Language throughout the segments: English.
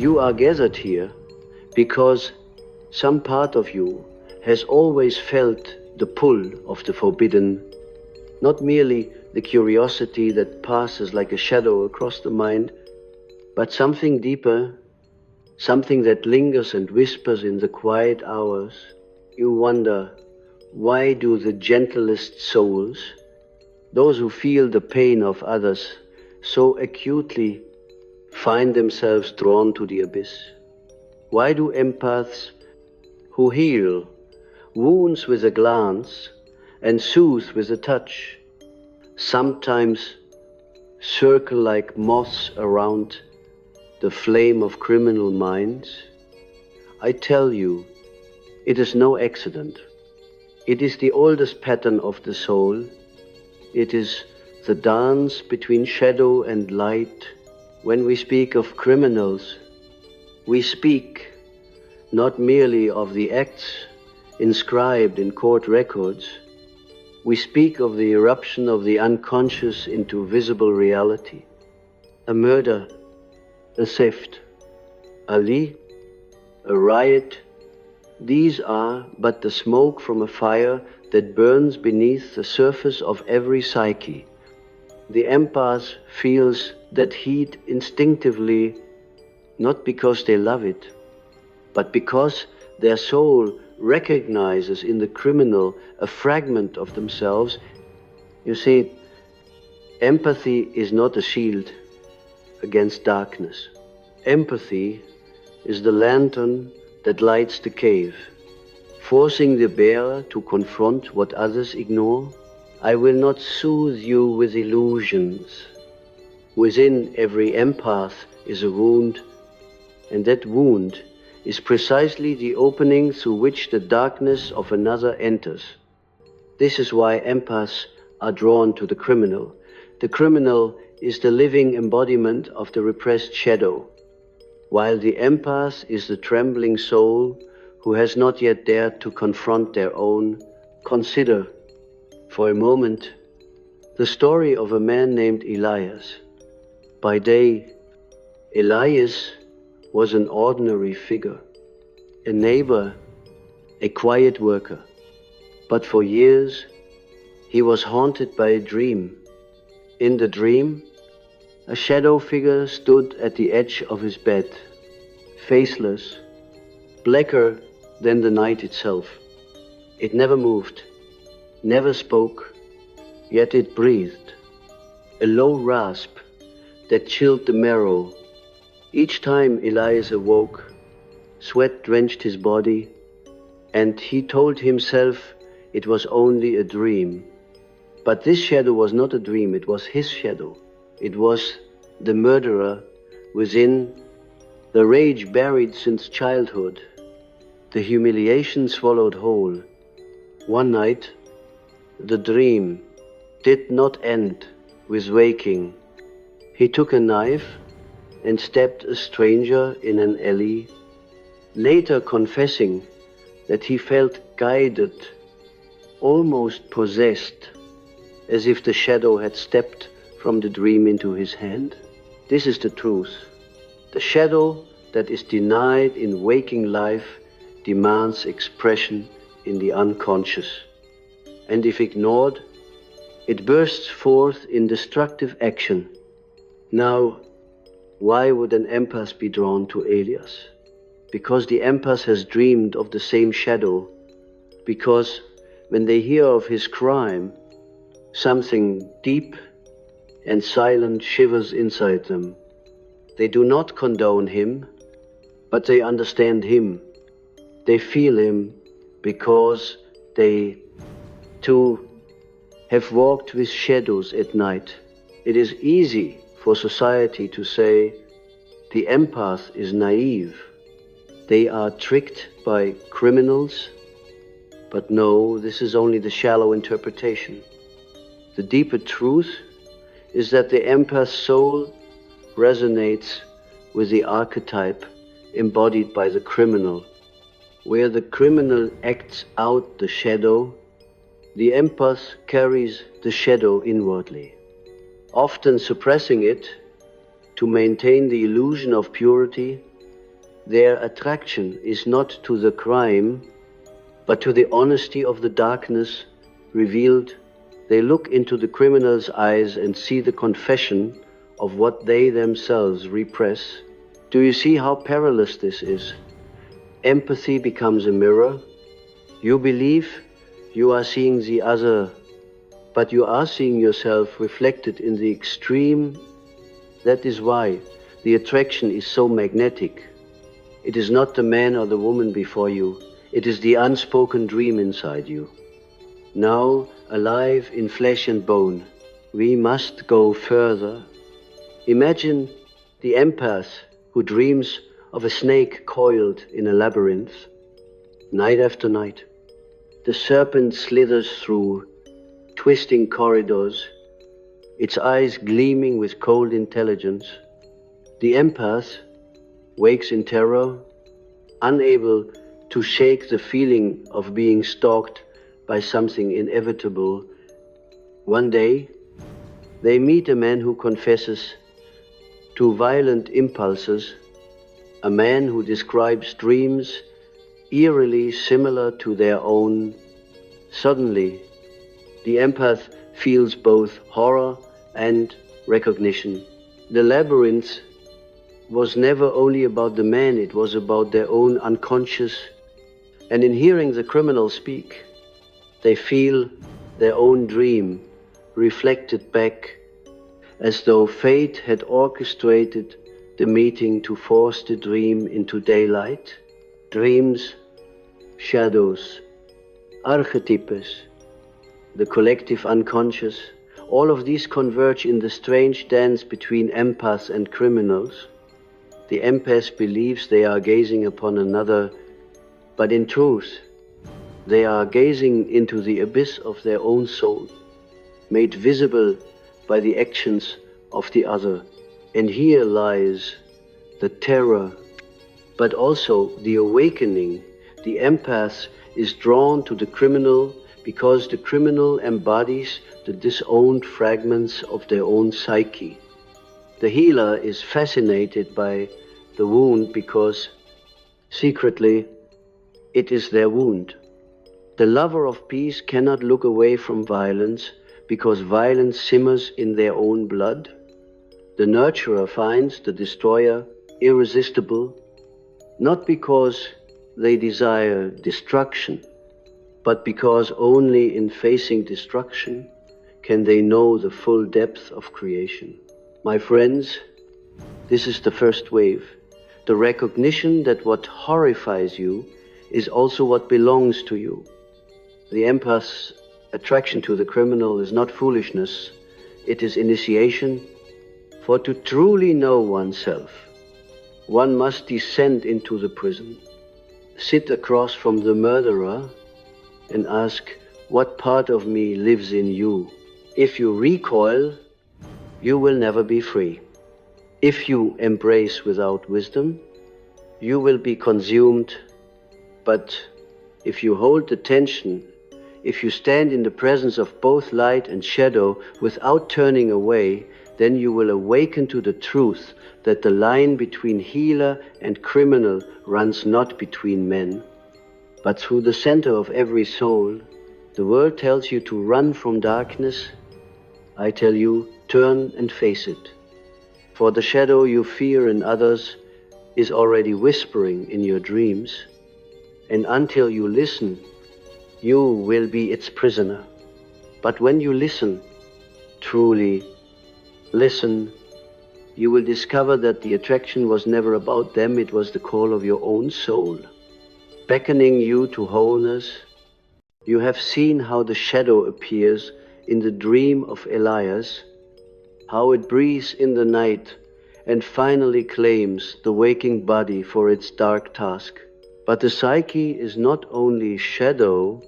You are gathered here because some part of you has always felt the pull of the forbidden, not merely the curiosity that passes like a shadow across the mind, but something deeper, something that lingers and whispers in the quiet hours. You wonder, why do the gentlest souls, those who feel the pain of others so acutely, find themselves drawn to the abyss? Why do empaths who heal wounds with a glance and soothe with a touch sometimes circle like moths around the flame of criminal minds? I tell you, it is no accident. It is the oldest pattern of the soul. It is the dance between shadow and light. When we speak of criminals, we speak not merely of the acts inscribed in court records. We speak of the eruption of the unconscious into visible reality. A murder, a theft, a lie, a riot, these are but the smoke from a fire that burns beneath the surface of every psyche. The empath feels that heat instinctively, not because they love it, but because their soul recognizes in the criminal a fragment of themselves. You see, empathy is not a shield against darkness. Empathy is the lantern that lights the cave, forcing the bearer to confront what others ignore. I will not soothe you with illusions. Within every empath is a wound, and that wound is precisely the opening through which the darkness of another enters. This is why empaths are drawn to the criminal. The criminal is the living embodiment of the repressed shadow, while the empath is the trembling soul who has not yet dared to confront their own. Consider, for a moment, the story of a man named Elias. By day, Elias was an ordinary figure, a neighbor, a quiet worker. But for years, he was haunted by a dream. In the dream, a shadow figure stood at the edge of his bed, faceless, blacker than the night itself. It never moved, never spoke, yet it breathed, a low rasp that chilled the marrow. Each time Elias awoke, sweat drenched his body, and he told himself it was only a dream. But this shadow was not a dream, it was his shadow. It was the murderer within, the rage buried since childhood, the humiliation swallowed whole. One night, the dream did not end with waking. He took a knife and stabbed a stranger in an alley, later confessing that he felt guided, almost possessed, as if the shadow had stepped from the dream into his hand. This is the truth. The shadow that is denied in waking life demands expression in the unconscious. And if ignored, it bursts forth in destructive action. Now, why would an empath be drawn to Elias? Because the empath has dreamed of the same shadow. Because when they hear of his crime, something deep and silent shivers inside them. They do not condone him, but they understand him. They feel him because they, too, have walked with shadows at night. It is easy for society to say the empath is naive. They are tricked by criminals. But no, this is only the shallow interpretation. The deeper truth is that the empath soul resonates with the archetype embodied by the criminal. Where the criminal acts out the shadow, the empath carries the shadow inwardly, often suppressing it to maintain the illusion of purity Their attraction is not to the crime, but to the honesty of the darkness revealed. They look into the criminal's eyes and see the confession of what they themselves repress. Do you see how perilous this is? Empathy becomes a mirror. You believe you are seeing the other, but you are seeing yourself reflected in the extreme. That is why the attraction is so magnetic. It is not the man or the woman before you. It is the unspoken dream inside you. Now, alive in flesh and bone, we must go further. Imagine the empath who dreams of a snake coiled in a labyrinth, night after night. The serpent slithers through twisting corridors, its eyes gleaming with cold intelligence. The empath wakes in terror, unable to shake the feeling of being stalked by something inevitable. One day, they meet a man who confesses to violent impulses, a man who describes dreams eerily similar to their own. Suddenly, the empath feels both horror and recognition. The labyrinth was never only about the man, it was about their own unconscious. And in hearing the criminal speak, they feel their own dream reflected back, as though fate had orchestrated the meeting to force the dream into daylight. Dreams, shadows, archetypes, the collective unconscious, all of these converge in the strange dance between empaths and criminals. The empath believes they are gazing upon another, but in truth, they are gazing into the abyss of their own soul, made visible by the actions of the other. And here lies the terror, but also the awakening. The empath is drawn to the criminal because the criminal embodies the disowned fragments of their own psyche. The healer is fascinated by the wound because, secretly, it is their wound. The lover of peace cannot look away from violence because violence simmers in their own blood. The nurturer finds the destroyer irresistible, not because they desire destruction, but because only in facing destruction can they know the full depth of creation. My friends, this is the first wave, the recognition that what horrifies you is also what belongs to you. The empath's attraction to the criminal is not foolishness, it is initiation. For to truly know oneself, one must descend into the prison, sit across from the murderer, and ask, what part of me lives in you? If you recoil, you will never be free. If you embrace without wisdom, you will be consumed. But if you hold the tension, if you stand in the presence of both light and shadow without turning away, then you will awaken to the truth that the line between healer and criminal runs not between men, but through the center of every soul. The world tells you to run from darkness. I tell you, turn and face it. For the shadow you fear in others is already whispering in your dreams, and until you listen, you will be its prisoner. But when you listen, truly listen, you will discover that the attraction was never about them, it was the call of your own soul, beckoning you to wholeness. You have seen how the shadow appears in the dream of Elias, how it breathes in the night and finally claims the waking body for its dark task. But the psyche is not only shadow,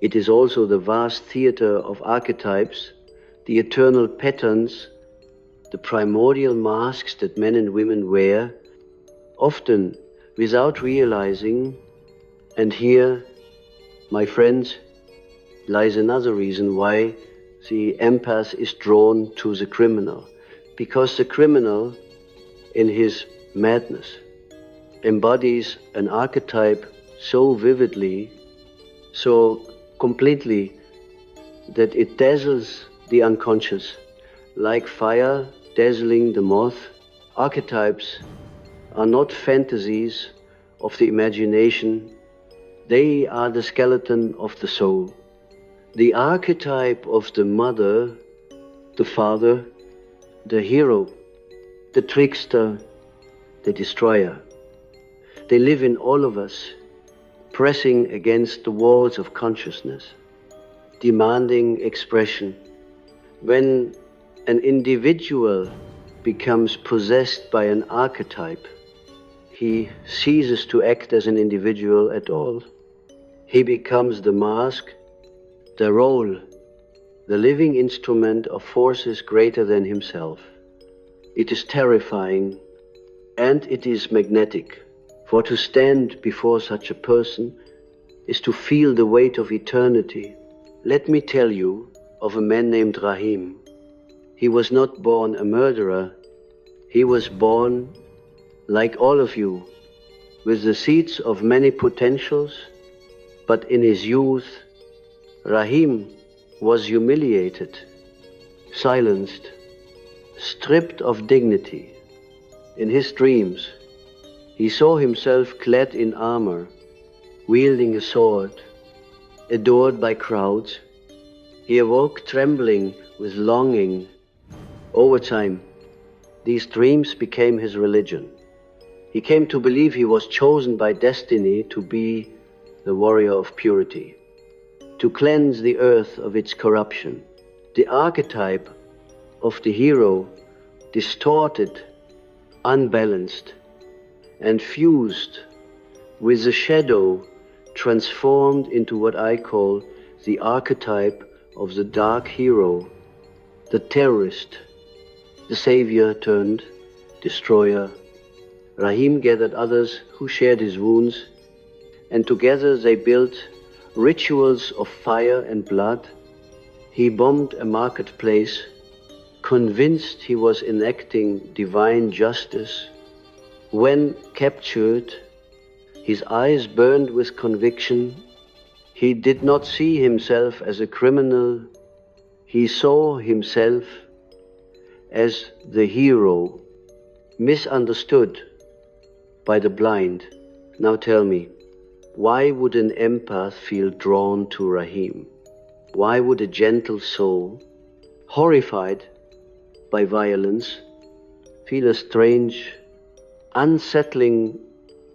it is also the vast theater of archetypes, the eternal patterns, the primordial masks that men and women wear, often without realizing. And here, my friends, lies another reason why the empath is drawn to the criminal. Because the criminal, in his madness, embodies an archetype so vividly, so completely, that it dazzles the unconscious. Like fire dazzling the moth, archetypes are not fantasies of the imagination, they are the skeleton of the soul. The archetype of the mother, the father, the hero, the trickster, the destroyer. They live in all of us, pressing against the walls of consciousness, demanding expression. When an individual becomes possessed by an archetype, he ceases to act as an individual at all. He becomes the mask, the role, the living instrument of forces greater than himself. It is terrifying and it is magnetic, for to stand before such a person is to feel the weight of eternity. Let me tell you of a man named Rahim. He was not born a murderer. He was born, like all of you, with the seeds of many potentials, but in his youth, Rahim was humiliated, silenced, stripped of dignity. In his dreams, he saw himself clad in armor, wielding a sword, adored by crowds. He awoke trembling with longing. Over time, these dreams became his religion. He came to believe he was chosen by destiny to be the warrior of purity, to cleanse the earth of its corruption. The archetype of the hero, distorted, unbalanced, and fused with the shadow, transformed into what I call the archetype of the dark hero, the terrorist, the savior turned destroyer. Rahim gathered others who shared his wounds, and together they built rituals of fire and blood. He bombed a marketplace, convinced he was enacting divine justice. When captured, his eyes burned with conviction. He did not see himself as a criminal. He saw himself as the hero, misunderstood by the blind. Now tell me, why would an empath feel drawn to Rahim? Why would a gentle soul, horrified by violence, feel a strange, unsettling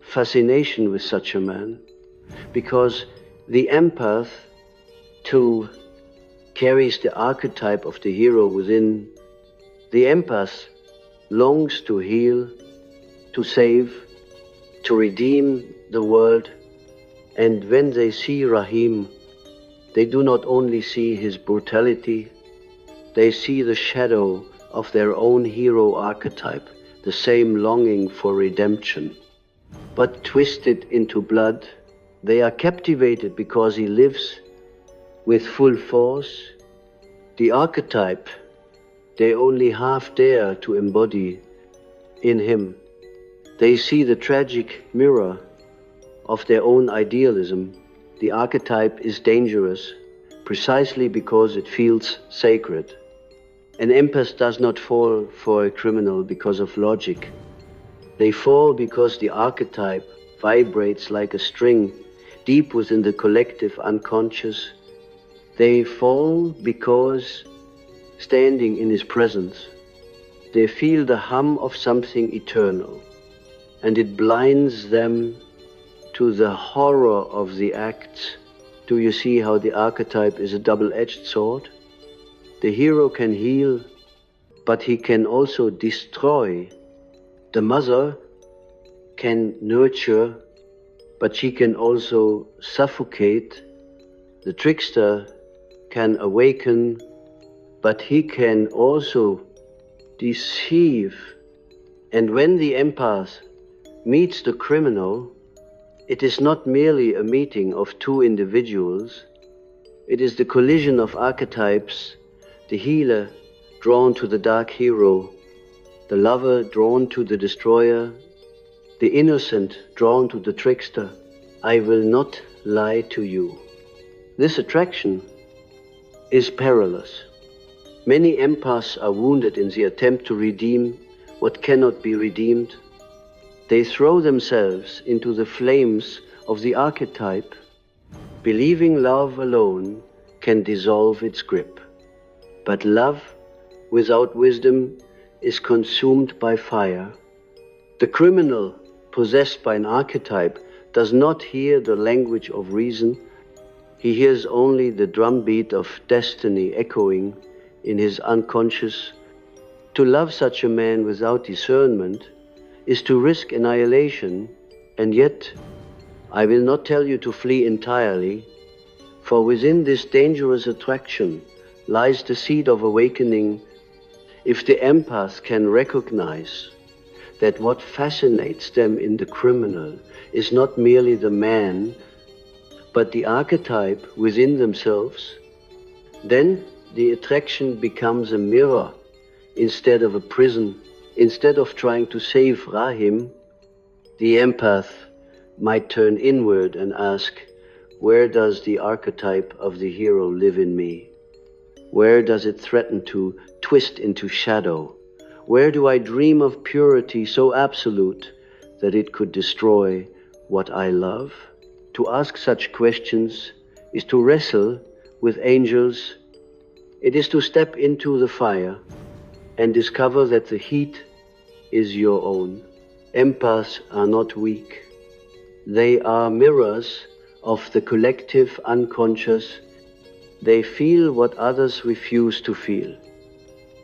fascination with such a man? Because the empath, too, carries the archetype of the hero within. The empath longs to heal, to save, to redeem the world. And when they see Rahim, they do not only see his brutality, they see the shadow of their own hero archetype, the same longing for redemption. But twisted into blood, they are captivated because he lives with full force. The archetype they only half dare to embody in him. They see the tragic mirror of their own idealism. The archetype is dangerous precisely because it feels sacred. An empath does not fall for a criminal because of logic. They fall because the archetype vibrates like a string deep within the collective unconscious. They fall because, standing in his presence, they feel the hum of something eternal, and it blinds them to the horror of the acts. Do you see how the archetype is a double-edged sword? The hero can heal, but he can also destroy. The mother can nurture, but she can also suffocate. The trickster can awaken, but he can also deceive. And when the empath meets the criminal, it is not merely a meeting of two individuals, it is the collision of archetypes, the healer drawn to the dark hero, the lover drawn to the destroyer, the innocent drawn to the trickster. I will not lie to you. This attraction is perilous. Many empaths are wounded in the attempt to redeem what cannot be redeemed. They throw themselves into the flames of the archetype, believing love alone can dissolve its grip. But love without wisdom is consumed by fire. The criminal possessed by an archetype does not hear the language of reason. He hears only the drumbeat of destiny echoing in his unconscious. To love such a man without discernment is to risk annihilation, and yet I will not tell you to flee entirely, for within this dangerous attraction lies the seed of awakening. If the empath can recognize that what fascinates them in the criminal is not merely the man, but the archetype within themselves, then the attraction becomes a mirror instead of a prison. Instead of trying to save Rahim, the empath might turn inward and ask, where does the archetype of the hero live in me? Where does it threaten to twist into shadow? Where do I dream of purity so absolute that it could destroy what I love? To ask such questions is to wrestle with angels. It is to step into the fire and discover that the heat is your own. Empaths are not weak. They are mirrors of the collective unconscious. They feel what others refuse to feel.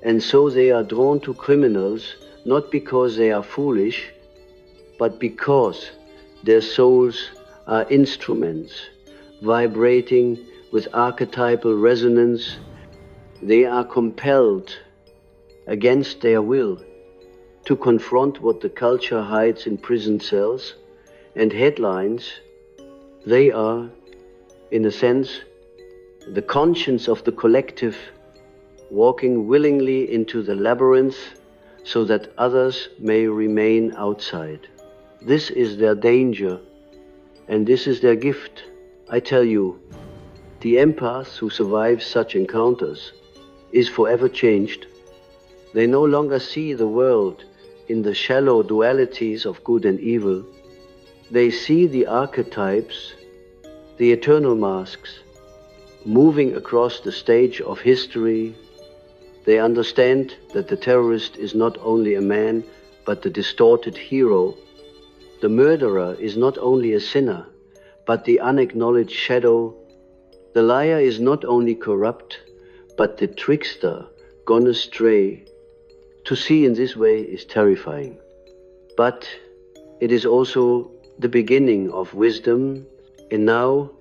And so they are drawn to criminals, not because they are foolish, but because their souls are instruments, vibrating with archetypal resonance. They are compelled, against their will, to confront what the culture hides in prison cells and headlines. They are, in a sense, the conscience of the collective, walking willingly into the labyrinth so that others may remain outside. This is their danger, and this is their gift. I tell you, the empath who survives such encounters is forever changed. They no longer see the world in the shallow dualities of good and evil. They see the archetypes, the eternal masks, moving across the stage of history. They understand that the terrorist is not only a man, but the distorted hero. The murderer is not only a sinner, but the unacknowledged shadow. The liar is not only corrupt, but the trickster gone astray. To see in this way is terrifying. But it is also the beginning of wisdom. And now,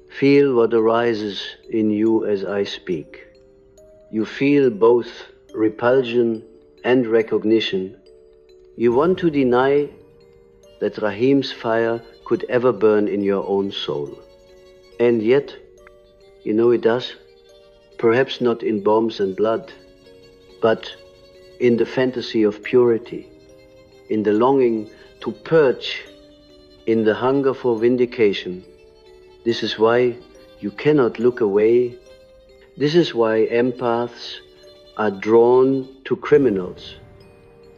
feel what arises in you as I speak. You feel both repulsion and recognition. You want to deny that Rahim's fire could ever burn in your own soul. And yet, you know it does. Perhaps not in bombs and blood, but in the fantasy of purity, in the longing to purge, in the hunger for vindication. This is why you cannot look away. This is why empaths are drawn to criminals,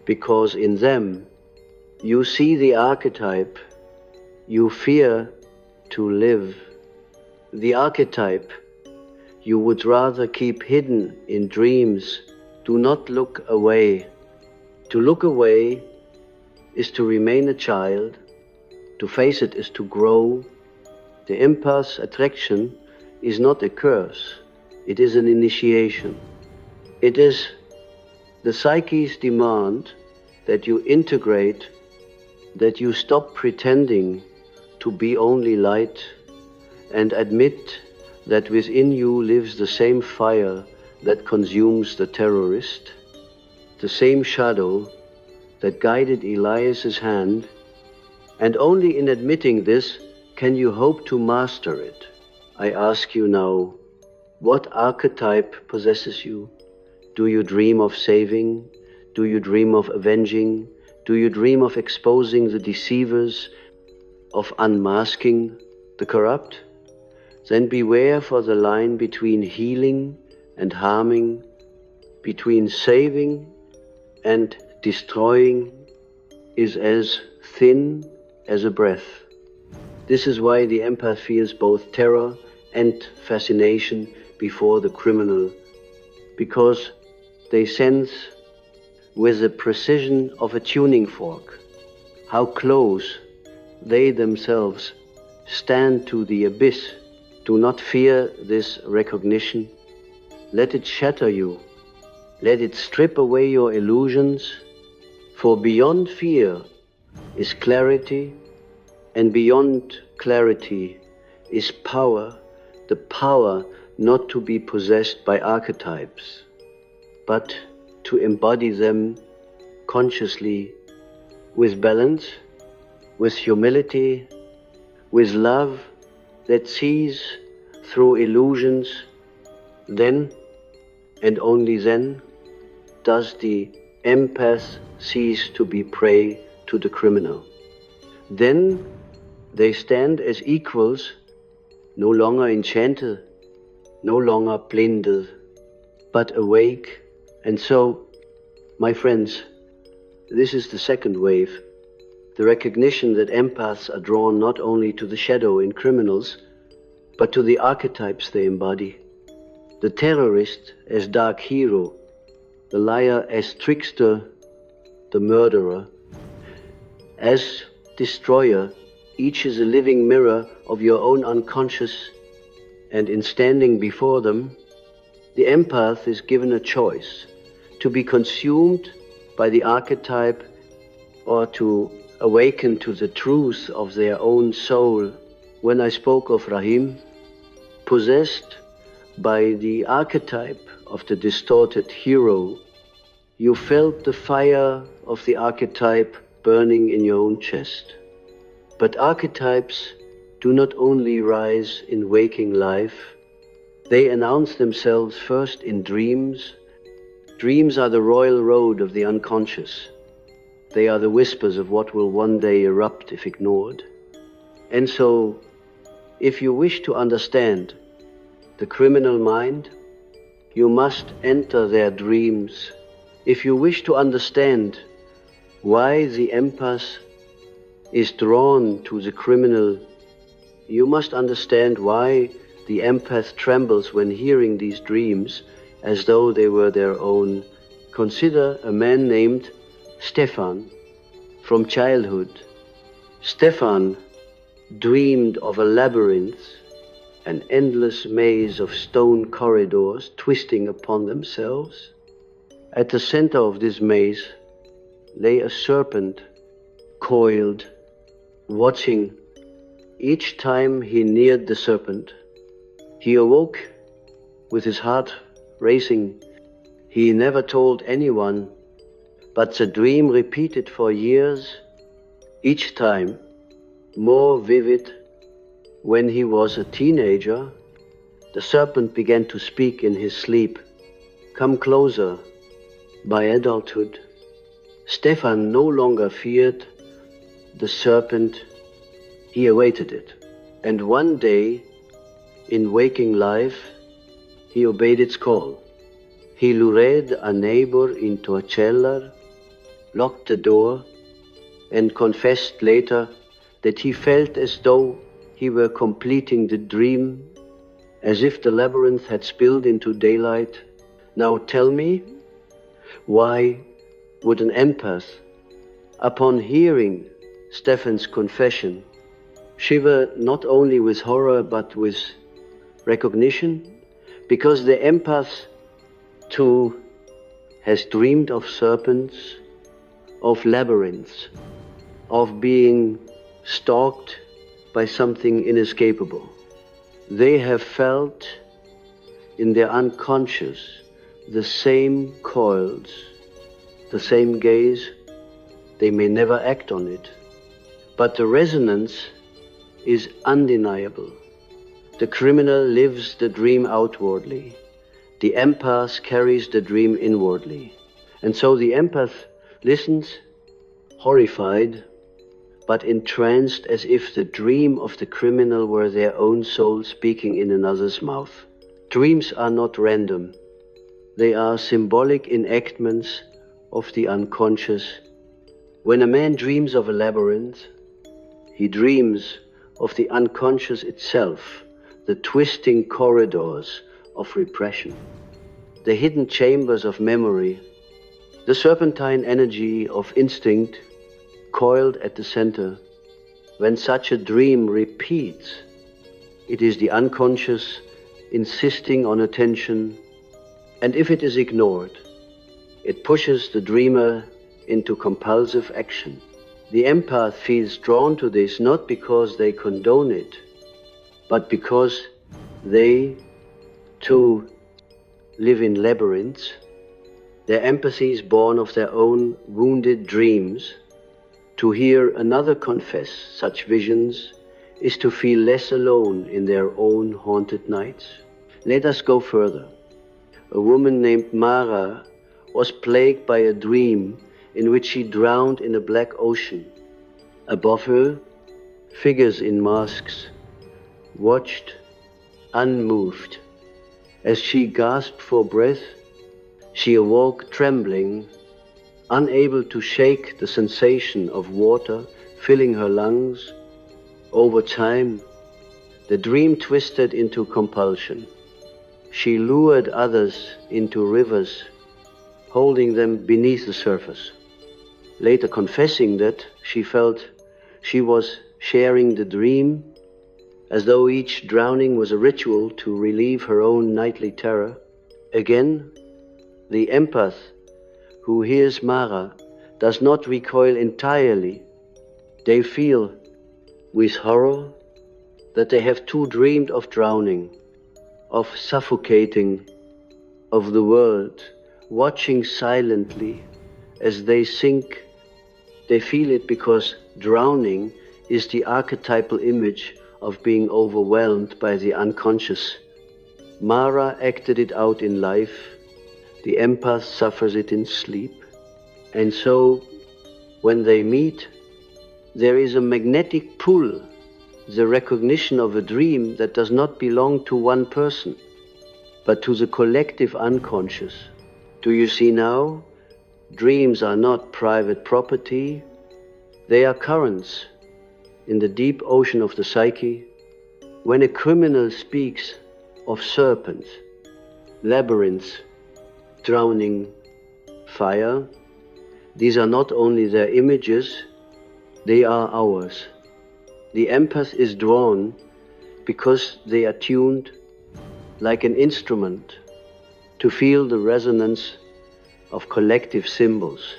because in them you see the archetype you fear to live. The archetype you would rather keep hidden in dreams. Do not look away. To look away is to remain a child. To face it is to grow. The empath's attraction is not a curse. It is an initiation. It is the psyche's demand that you integrate, that you stop pretending to be only light and admit that within you lives the same fire that consumes the terrorist, the same shadow that guided Elias's hand, and only in admitting this can you hope to master it. I ask you now, what archetype possesses you? Do you dream of saving? Do you dream of avenging? Do you dream of exposing the deceivers, of unmasking the corrupt? Then beware, for the line between healing and harming, between saving and destroying, is as thin as a breath. This is why the empath feels both terror and fascination before the criminal, because they sense with the precision of a tuning fork how close they themselves stand to the abyss. Do not fear this recognition. Let it shatter you. Let it strip away your illusions, for beyond fear is clarity, and beyond clarity is power, the power not to be possessed by archetypes, but to embody them consciously, with balance, with humility, with love that sees through illusions. Then, and only then, does the empath cease to be prey to the criminal. Then they stand as equals, no longer enchanted, no longer blinded, but awake. And so, my friends, this is the second wave, the recognition that empaths are drawn not only to the shadow in criminals, but to the archetypes they embody. The terrorist as dark hero, the liar as trickster, the murderer as destroyer. Each is a living mirror of your own unconscious, and in standing before them, the empath is given a choice to be consumed by the archetype or to awaken to the truth of their own soul. When I spoke of Rahim, possessed by the archetype of the distorted hero, you felt the fire of the archetype burning in your own chest. But archetypes do not only rise in waking life, they announce themselves first in dreams. Dreams are the royal road of the unconscious. They are the whispers of what will one day erupt if ignored. And so, if you wish to understand the criminal mind, you must enter their dreams. If you wish to understand why the empath is drawn to the criminal, you must understand why the empath trembles when hearing these dreams as though they were their own. Consider a man named Stefan from childhood. Stefan dreamed of a labyrinth, an endless maze of stone corridors twisting upon themselves. At the center of this maze lay a serpent, coiled, watching. Each time he neared the serpent, he awoke with his heart racing. He never told anyone, but the dream repeated for years, each time more vivid. When he was a teenager, the serpent began to speak in his sleep. Come closer. By adulthood, Stefan no longer feared the serpent, he awaited it. And one day, in waking life, he obeyed its call. He lured a neighbor into a cellar, locked the door, and confessed later that he felt as though he were completing the dream, as if the labyrinth had spilled into daylight. Now tell me, why would an empath, upon hearing Stefan's confession, shiver not only with horror but with recognition? Because the empath too has dreamed of serpents, of labyrinths, of being stalked by something inescapable. They have felt in their unconscious the same coils, the same gaze. They may never act on it, but the resonance is undeniable. The criminal lives the dream outwardly. The empath carries the dream inwardly. And so the empath listens horrified, but entranced as if the dream of the criminal were their own soul speaking in another's mouth. Dreams are not random. They are symbolic enactments of the unconscious. When a man dreams of a labyrinth, he dreams of the unconscious itself, the twisting corridors of repression, the hidden chambers of memory, the serpentine energy of instinct coiled at the center. When such a dream repeats, it is the unconscious insisting on attention, and if it is ignored, it pushes the dreamer into compulsive action. The empath feels drawn to this not because they condone it, but because they, too, live in labyrinths. Their empathy is born of their own wounded dreams. To hear another confess such visions is to feel less alone in their own haunted nights. Let us go further. A woman named Mara was plagued by a dream in which she drowned in a black ocean. Above her, figures in masks watched unmoved. As she gasped for breath, she awoke trembling, unable to shake the sensation of water filling her lungs. Over time, the dream twisted into compulsion. She lured others into rivers, holding them beneath the surface. Later confessing that she felt she was sharing the dream, as though each drowning was a ritual to relieve her own nightly terror. Again, the empath who hears Mara does not recoil entirely. They feel with horror that they have too dreamed of drowning, of suffocating, of the world, watching silently as they sink. They feel it because drowning is the archetypal image of being overwhelmed by the unconscious. Mara acted it out in life. The empath suffers it in sleep. And so, when they meet, there is a magnetic pull, the recognition of a dream that does not belong to one person, but to the collective unconscious. Do you see now? Dreams are not private property. They are currents in the deep ocean of the psyche. When a criminal speaks of serpents, labyrinths, drowning, fire, these are not only their images, they are ours. The empath is drawn because they are tuned like an instrument to feel the resonance of collective symbols.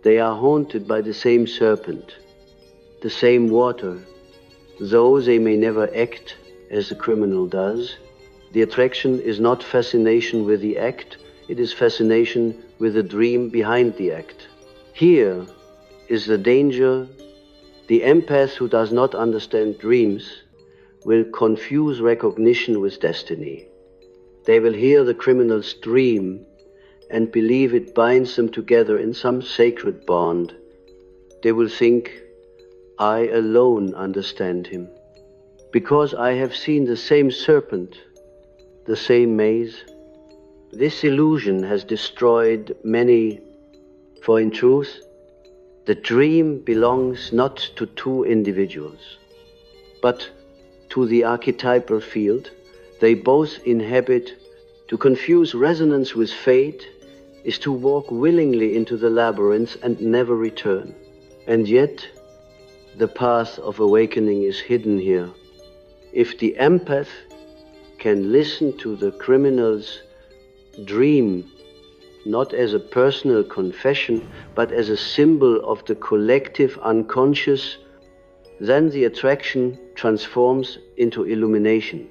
They are haunted by the same serpent, the same water, though they may never act as the criminal does. The attraction is not fascination with the act, it is fascination with the dream behind the act. Here is the danger. The empath who does not understand dreams will confuse recognition with destiny. They will hear the criminal's dream and believe it binds them together in some sacred bond. They will think, I alone understand him, because I have seen the same serpent, the same maze. This illusion has destroyed many, for in truth, the dream belongs not to two individuals, but to the archetypal field. They both inhabit. To confuse resonance with fate is to walk willingly into the labyrinth and never return. And yet, the path of awakening is hidden here. If the empath can listen to the criminal's dream, not as a personal confession, but as a symbol of the collective unconscious, then the attraction transforms into illumination.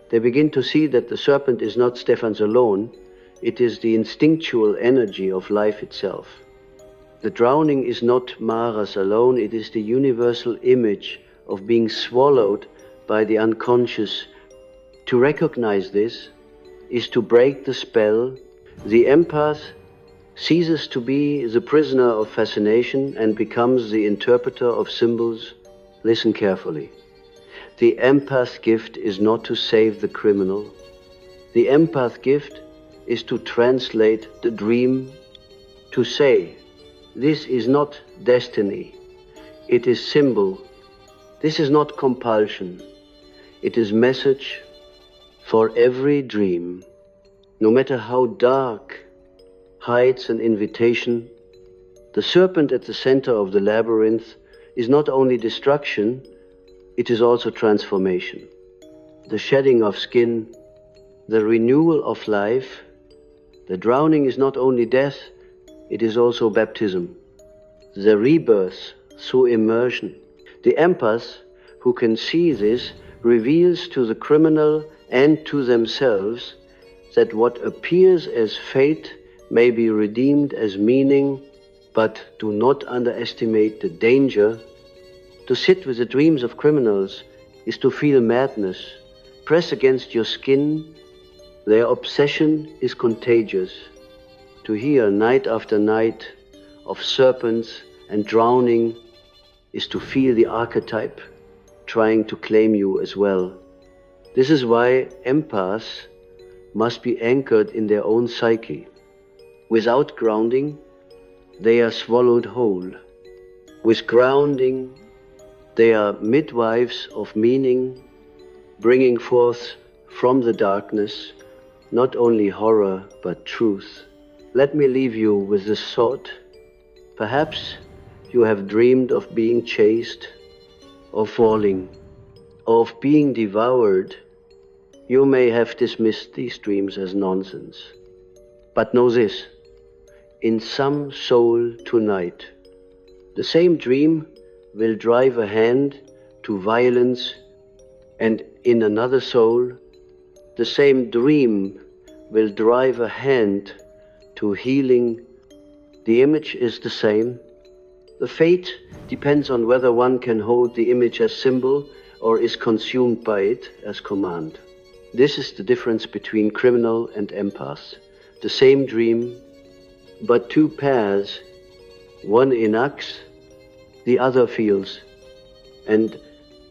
They begin to see that the serpent is not Stefan's alone, it is the instinctual energy of life itself. The drowning is not Mara's alone, it is the universal image of being swallowed by the unconscious. To recognize this is to break the spell. The empath ceases to be the prisoner of fascination and becomes the interpreter of symbols. Listen carefully. The empath gift is not to save the criminal. The empath gift is to translate the dream, to say, this is not destiny, it is symbol. This is not compulsion, it is message for every dream. No matter how dark, hides an invitation. The serpent at the center of the labyrinth is not only destruction, it is also transformation. The shedding of skin, the renewal of life. The drowning is not only death, it is also baptism. The rebirth through immersion. The empath who can see this reveals to the criminal and to themselves that what appears as fate may be redeemed as meaning, but do not underestimate the danger. To sit with the dreams of criminals is to feel madness. Press against your skin. Their obsession is contagious. To hear night after night of serpents and drowning is to feel the archetype trying to claim you as well. This is why empaths must be anchored in their own psyche. Without grounding, they are swallowed whole. With grounding, they are midwives of meaning, bringing forth from the darkness not only horror but truth. Let me leave you with this thought. Perhaps you have dreamed of being chased, of falling, of being devoured. You may have dismissed these dreams as nonsense. But know this, in some soul tonight, the same dream will drive a hand to violence, and in another soul, the same dream will drive a hand to healing. The image is the same. The fate depends on whether one can hold the image as symbol or is consumed by it as command. This is the difference between criminal and empath. The same dream, but two paths, one enacts, the other feels. And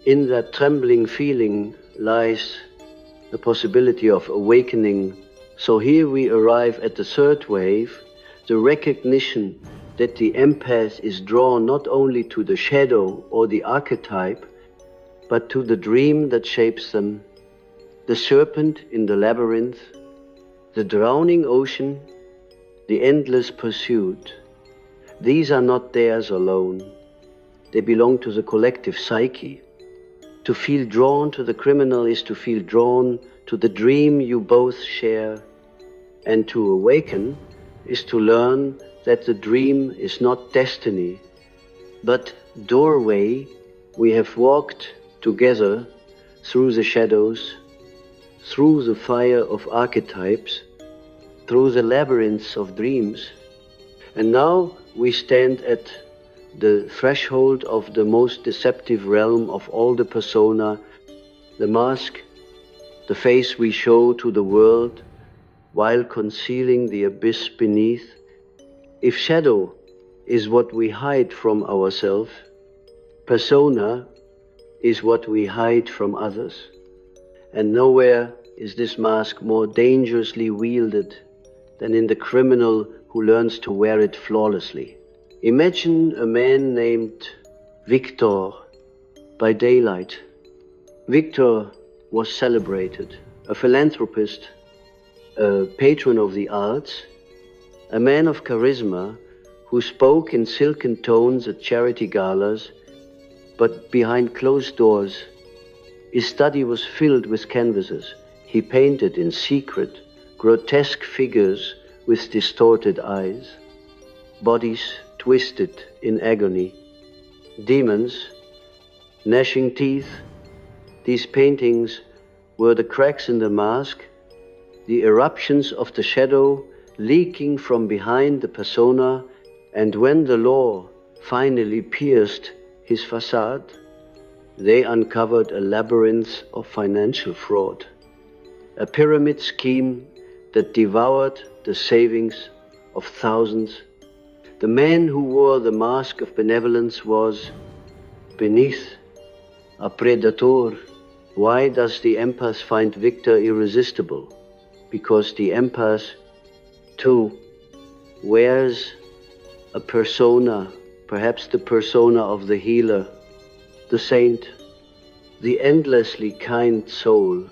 in that trembling feeling lies the possibility of awakening. So here we arrive at the third wave, the recognition that the empath is drawn not only to the shadow or the archetype, but to the dream that shapes them. The serpent in the labyrinth, the drowning ocean, the endless pursuit. These are not theirs alone. They belong to the collective psyche. To feel drawn to the criminal is to feel drawn to the dream you both share. And to awaken is to learn that the dream is not destiny, but doorway we have walked together through the shadows, through the fire of archetypes, through the labyrinths of dreams. And now we stand at the threshold of the most deceptive realm of all the persona, the mask, the face we show to the world while concealing the abyss beneath. If shadow is what we hide from ourselves, persona is what we hide from others. And nowhere is this mask more dangerously wielded than in the criminal who learns to wear it flawlessly. Imagine a man named Victor by daylight. Victor was celebrated, a philanthropist, a patron of the arts, a man of charisma who spoke in silken tones at charity galas, but behind closed doors, his study was filled with canvases. He painted in secret grotesque figures with distorted eyes, bodies twisted in agony, demons, gnashing teeth. These paintings were the cracks in the mask, the eruptions of the shadow leaking from behind the persona, and when the law finally pierced his facade, they uncovered a labyrinth of financial fraud, a pyramid scheme that devoured the savings of thousands. The man who wore the mask of benevolence was beneath a predator. Why does the empath find Victor irresistible? Because the empath, too, wears a persona, perhaps the persona of the healer, the saint, the endlessly kind soul.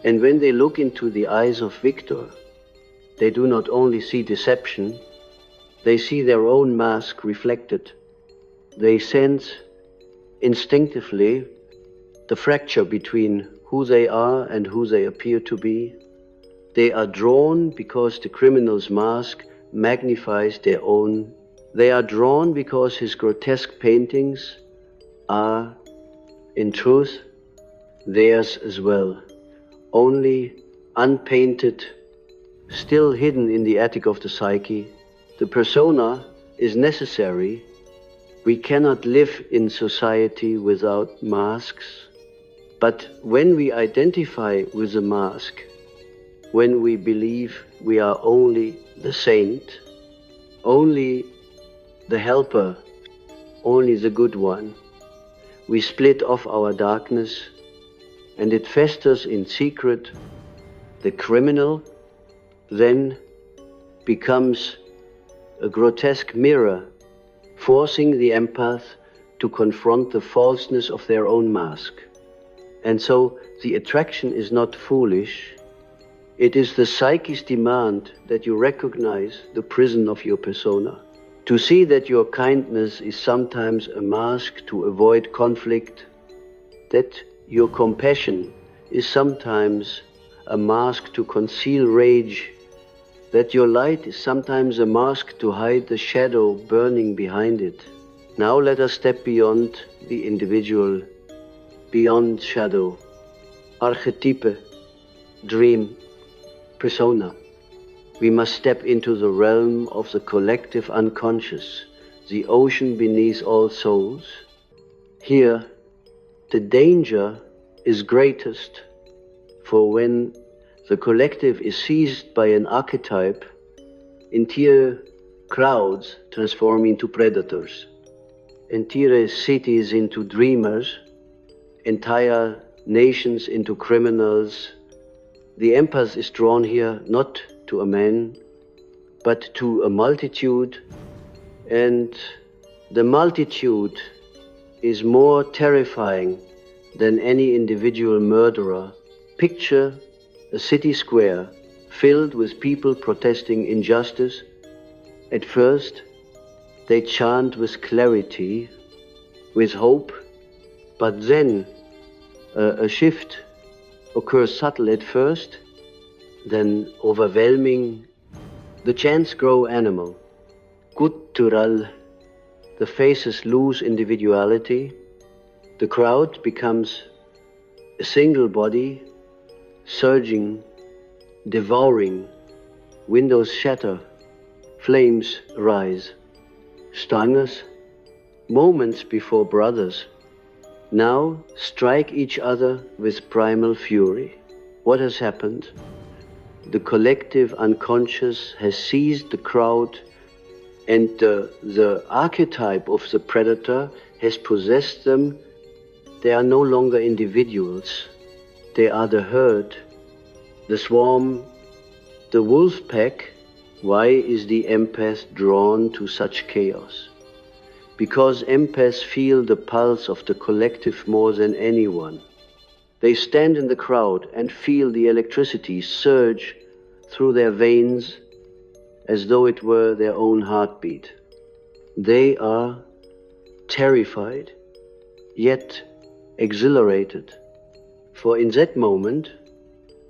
And when they look into the eyes of Victor, they do not only see deception, they see their own mask reflected. They sense instinctively the fracture between who they are and who they appear to be. They are drawn because the criminal's mask magnifies their own. They are drawn because his grotesque paintings are, in truth, theirs as well, only unpainted, still hidden in the attic of the psyche. The persona is necessary. We cannot live in society without masks. But when we identify with the mask, when we believe we are only the saint, only the helper, only the good one, we split off our darkness, and it festers in secret. The criminal then becomes a grotesque mirror, forcing the empath to confront the falseness of their own mask. And so the attraction is not foolish. It is the psyche's demand that you recognize the prison of your persona, to see that your kindness is sometimes a mask to avoid conflict, that your compassion is sometimes a mask to conceal rage, that your light is sometimes a mask to hide the shadow burning behind it. Now let us step beyond the individual, beyond shadow, archetype, dream, persona. We must step into the realm of the collective unconscious, the ocean beneath all souls. Here, the danger is greatest, for when the collective is seized by an archetype, entire crowds transform into predators, entire cities into dreamers, entire nations into criminals. The empath is drawn here not to a man, but to a multitude, and the multitude is more terrifying than any individual murderer. Picture a city square filled with people protesting injustice. At first, they chant with clarity, with hope, but then a shift occurs, subtle at first, then overwhelming. The chants grow animal, guttural. The faces lose individuality. The crowd becomes a single body, surging, devouring. Windows shatter, flames rise. Strangers, moments before brothers, now strike each other with primal fury. What has happened? The collective unconscious has seized the crowd, and the archetype of the predator has possessed them. They are no longer individuals. They are the herd, the swarm, the wolf pack. Why is the empath drawn to such chaos? Because empaths feel the pulse of the collective more than anyone. They stand in the crowd and feel the electricity surge through their veins as though it were their own heartbeat. They are terrified, yet exhilarated. For in that moment,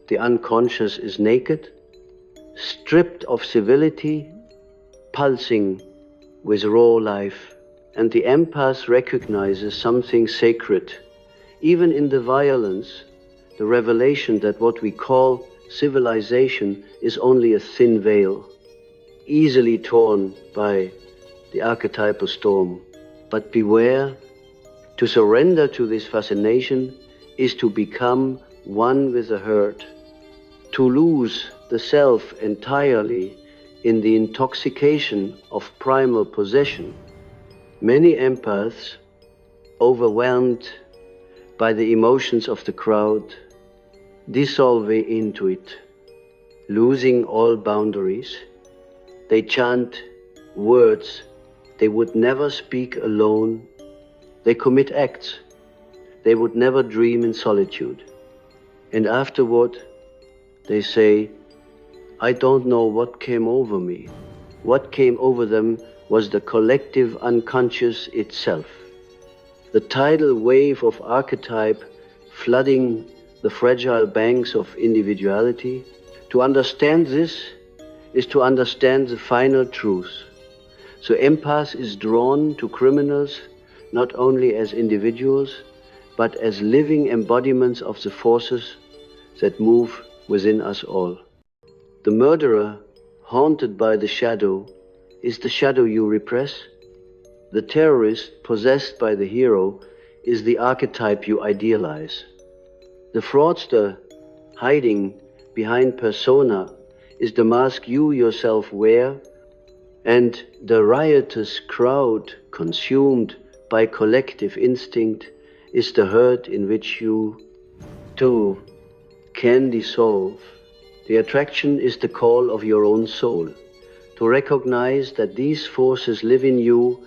the unconscious is naked, stripped of civility, pulsing with raw life. And the empath recognizes something sacred, even in the violence, the revelation that what we call civilization is only a thin veil, easily torn by the archetypal storm. But beware, to surrender to this fascination is to become one with the herd. To lose the self entirely in the intoxication of primal possession, many empaths, overwhelmed by the emotions of the crowd, dissolve into it, losing all boundaries. They chant words they would never speak alone. They commit acts they would never dream in solitude. And afterward, they say, I don't know what came over me. What came over them was the collective unconscious itself. The tidal wave of archetype flooding the fragile banks of individuality. To understand this is to understand the final truth. So empath is drawn to criminals not only as individuals, but as living embodiments of the forces that move within us all. The murderer, haunted by the shadow, is the shadow you repress. The terrorist, possessed by the hero, is the archetype you idealize. The fraudster, hiding behind persona, is the mask you yourself wear, and the riotous crowd, consumed by collective instinct, is the herd in which you, too, can dissolve. The attraction is the call of your own soul, to recognize that these forces live in you,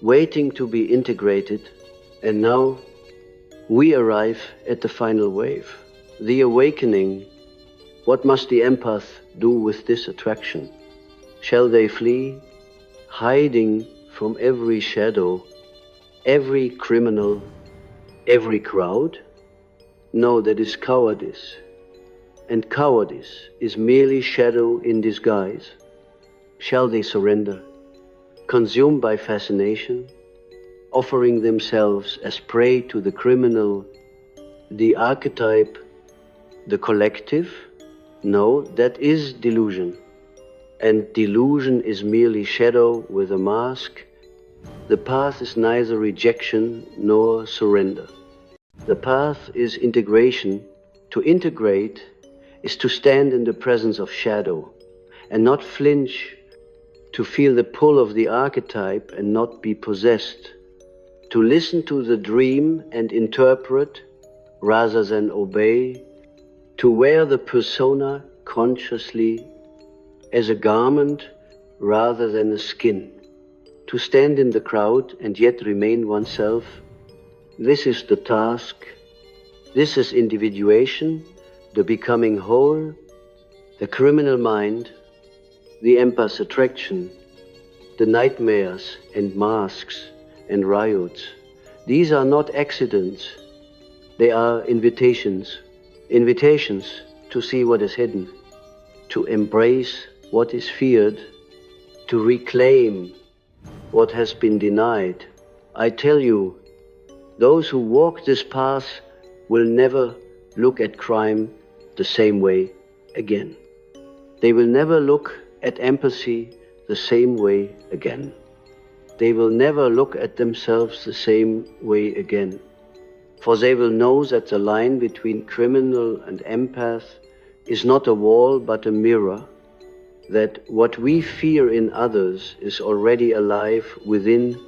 waiting to be integrated. And now we arrive at the final wave, the awakening. What must the empath do with this attraction? Shall they flee, hiding from every shadow, every criminal, every crowd? No, that is cowardice. And cowardice is merely shadow in disguise. Shall they surrender, consumed by fascination, offering themselves as prey to the criminal, the archetype, the collective? No, that is delusion. And delusion is merely shadow with a mask. The path is neither rejection nor surrender. The path is integration. To integrate is to stand in the presence of shadow and not flinch, to feel the pull of the archetype and not be possessed, to listen to the dream and interpret rather than obey, to wear the persona consciously as a garment rather than a skin, to stand in the crowd and yet remain oneself. This is the task. This is individuation, the becoming whole, the criminal mind, the empath attraction, the nightmares and masks and riots. These are not accidents. They are invitations. Invitations to see what is hidden, to embrace what is feared, to reclaim what has been denied. I tell you, those who walk this path will never look at crime the same way again. They will never look at empathy the same way again. They will never look at themselves the same way again. For they will know that the line between criminal and empath is not a wall but a mirror, that what we fear in others is already alive within,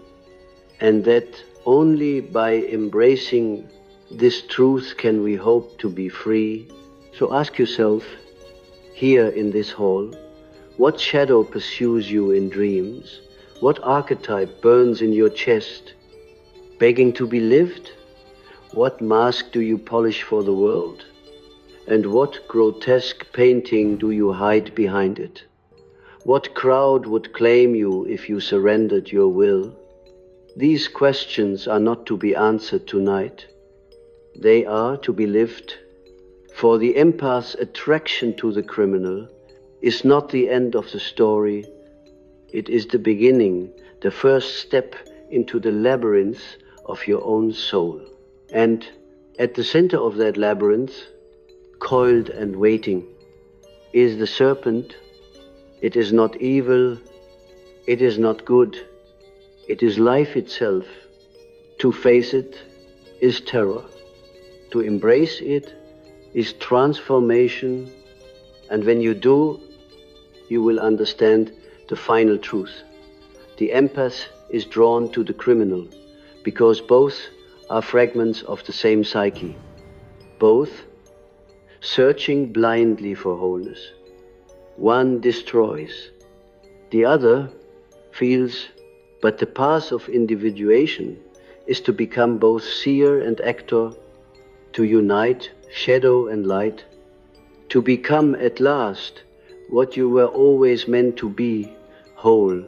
and that only by embracing this truth can we hope to be free. So ask yourself, here in this hall, what shadow pursues you in dreams? What archetype burns in your chest, begging to be lived? What mask do you polish for the world? And what grotesque painting do you hide behind it? What crowd would claim you if you surrendered your will? These questions are not to be answered tonight. They are to be lived, for the empath's attraction to the criminal is not the end of the story. It is the beginning, the first step into the labyrinth of your own soul. And at the center of that labyrinth, coiled and waiting, is the serpent. It is not evil, it is not good, it is life itself. To face it is terror. To embrace it is transformation. And when you do, you will understand the final truth. The empath is drawn to the criminal because both are fragments of the same psyche, both searching blindly for wholeness. One destroys, the other feels, but the path of individuation is to become both seer and actor, to unite shadow and light, to become at last what you were always meant to be, whole.